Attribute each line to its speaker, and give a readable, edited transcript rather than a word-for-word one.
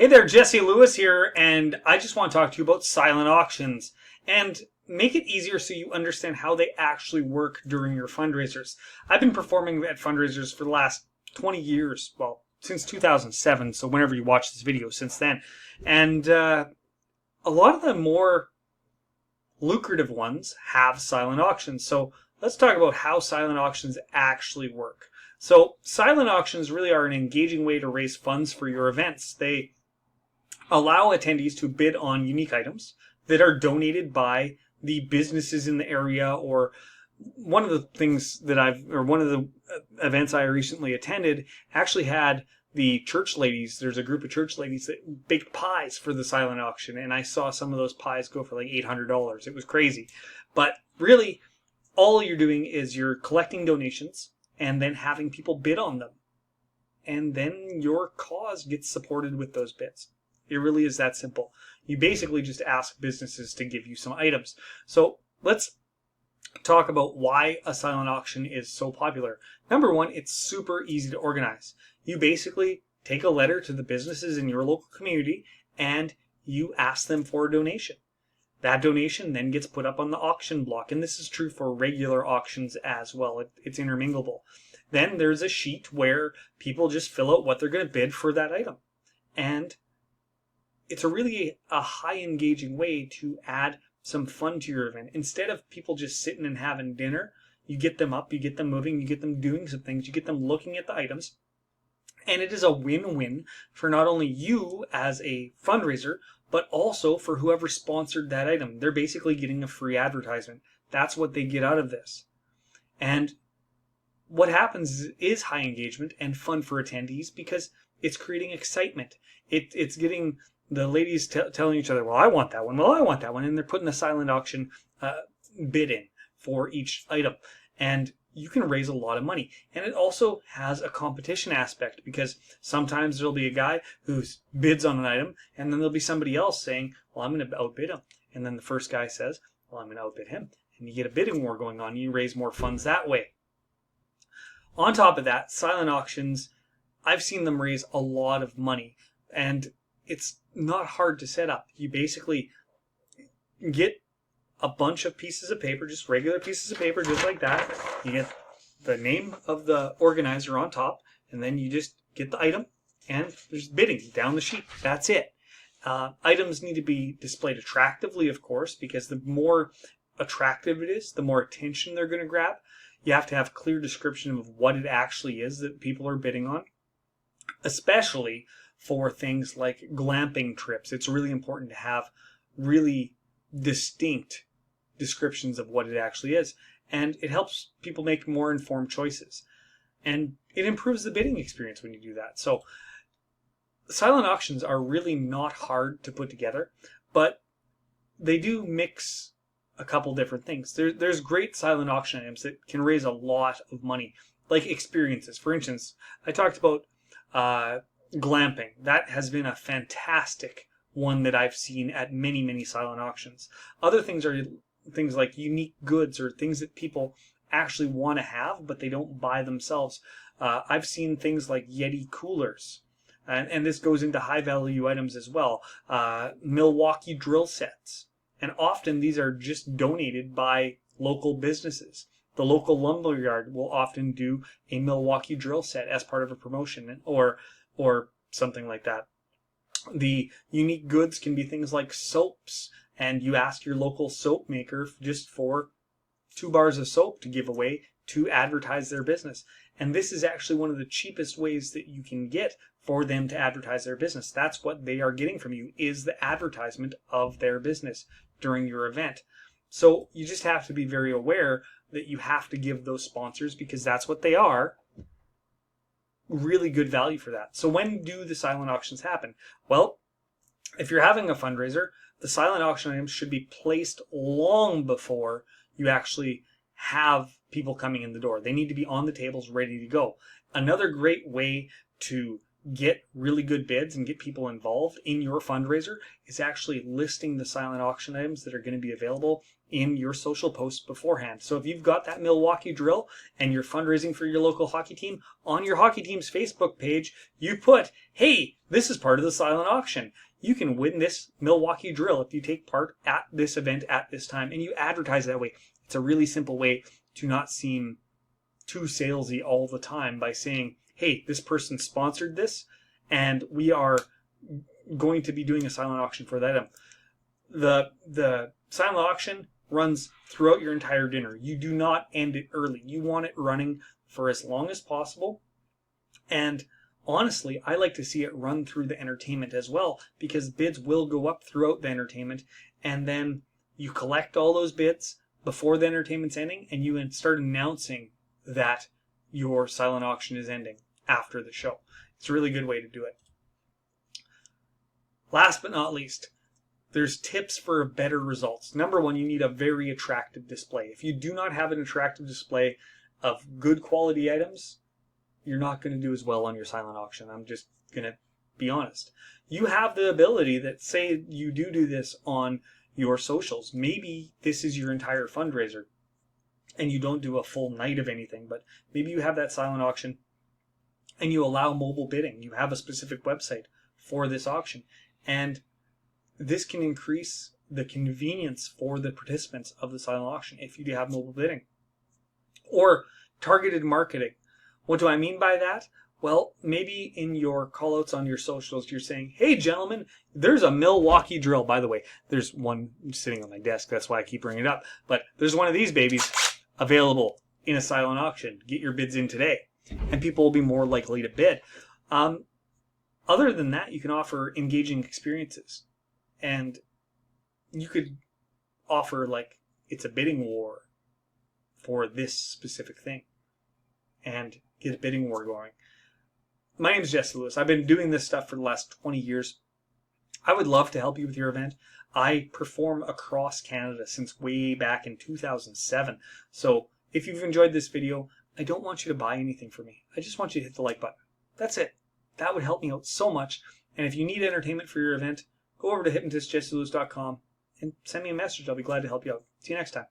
Speaker 1: Hey there, Jesse Lewis here, and I just want to talk to you about silent auctions and make it easier so you understand how they actually work during your fundraisers. I've been performing at fundraisers for the last 20 years, well, since 2007, so whenever you watch this video, since then. And a lot of the more lucrative ones have silent auctions. So let's talk about how silent auctions actually work. So silent auctions really are an engaging way to raise funds for your events. They allow attendees to bid on unique items that are donated by the businesses in the area. Or one of the things that one of the events I recently attended actually had the church ladies. There's a group of church ladies that baked pies for the silent auction, and I saw some of those pies go for like $800. It was crazy. But really, all you're doing is you're collecting donations and then having people bid on them. And then your cause gets supported with those bids. It really is that simple. You basically just ask businesses to give you some items. So let's talk about why a silent auction is so popular. Number one, it's super easy to organize. You basically take a letter to the businesses in your local community and you ask them for a donation. That donation then gets put up on the auction block, and this is true for regular auctions as well. It's interminglable. Then there's a sheet where people just fill out what they're going to bid for that item. And it's really a high engaging way to add some fun to your event. Instead of people just sitting and having dinner, you get them up, you get them moving, you get them doing some things, you get them looking at the items. And it is a win-win for not only you as a fundraiser, but also for whoever sponsored that item. They're basically getting a free advertisement. That's what they get out of this. And what happens is high engagement and fun for attendees because it's creating excitement. It's getting the ladies telling each other, well, I want that one. Well, I want that one. And they're putting a silent auction bid in for each item. And you can raise a lot of money. And it also has a competition aspect because sometimes there'll be a guy who bids on an item and then there'll be somebody else saying, well, I'm going to outbid him. And then the first guy says, well, I'm going to outbid him. And you get a bidding war going on. You raise more funds that way. On top of that, silent auctions, I've seen them raise a lot of money. And it's not hard to set up. You basically get a bunch of pieces of paper, just regular pieces of paper, just like that. You get the name of the organizer on top, and then you just get the item, and there's bidding down the sheet. That's it. Items need to be displayed attractively, of course, because the more attractive it is, the more attention they're going to grab. You have to have clear description of what it actually is that people are bidding on, especially for things like glamping trips. It's really important to have really distinct descriptions of what it actually is. And it helps people make more informed choices. And it improves the bidding experience when you do that. So silent auctions are really not hard to put together, but they do mix a couple different things. There's great silent auction items that can raise a lot of money, like experiences. For instance, I talked about glamping. That has been a fantastic one that I've seen at many, many silent auctions. Other things are things like unique goods or things that people actually want to have, but they don't buy themselves. I've seen things like Yeti coolers, and this goes into high value items as well. Milwaukee drill sets. And often these are just donated by local businesses. The local lumberyard will often do a Milwaukee drill set as part of a promotion or something like that. The unique goods can be things like soaps, and you ask your local soap maker just for 2 bars of soap to give away to advertise their business. And this is actually one of the cheapest ways that you can get for them to advertise their business. That's what they are getting from you, is the advertisement of their business during your event. So you just have to be very aware that you have to give those sponsors, because that's what they are, really good value for that. So when do the silent auctions happen? Well, if you're having a fundraiser, the silent auction items should be placed long before you actually have people coming in the door. They need to be on the tables ready to go. Another great way to get really good bids and get people involved in your fundraiser is actually listing the silent auction items that are going to be available in your social posts beforehand. So if you've got that Milwaukee drill and you're fundraising for your local hockey team, on your hockey team's Facebook page, you put, hey, this is part of the silent auction. You can win this Milwaukee drill if you take part at this event at this time, and you advertise that way. It's a really simple way to not seem too salesy all the time by saying, hey, this person sponsored this, and we are going to be doing a silent auction for that item. The silent auction runs throughout your entire dinner. You do not end it early. You want it running for as long as possible. And honestly, I like to see it run through the entertainment as well, because bids will go up throughout the entertainment, and then you collect all those bids before the entertainment's ending, and you start announcing that your silent auction is ending after the show. It's a really good way to do it. Last but not least, there's tips for better results. Number one, you need a very attractive display. If you do not have an attractive display of good quality items, you're not going to do as well on your silent auction. I'm just going to be honest. You have the ability that, say you do this on your socials. Maybe this is your entire fundraiser and you don't do a full night of anything, but maybe you have that silent auction and you allow mobile bidding. You have a specific website for this auction, and this can increase the convenience for the participants of the silent auction if you do have mobile bidding. Or targeted marketing. What do I mean by that? Well, maybe in your callouts on your socials, you're saying, hey, gentlemen, there's a Milwaukee drill. By the way, there's one sitting on my desk. That's why I keep bringing it up. But there's one of these babies available in a silent auction. Get your bids in today, and people will be more likely to bid. Other than that, you can offer engaging experiences. And you could offer, like, it's a bidding war for this specific thing and get a bidding war going. My name is Jesse Lewis. I've been doing this stuff for the last 20 years. I would love to help you with your event. I perform across Canada since way back in 2007. So if you've enjoyed this video, I don't want you to buy anything from me. I just want you to hit the like button. That's it. That would help me out so much. And if you need entertainment for your event, go over to hypnotistjesselewis.com and send me a message. I'll be glad to help you out. See you next time.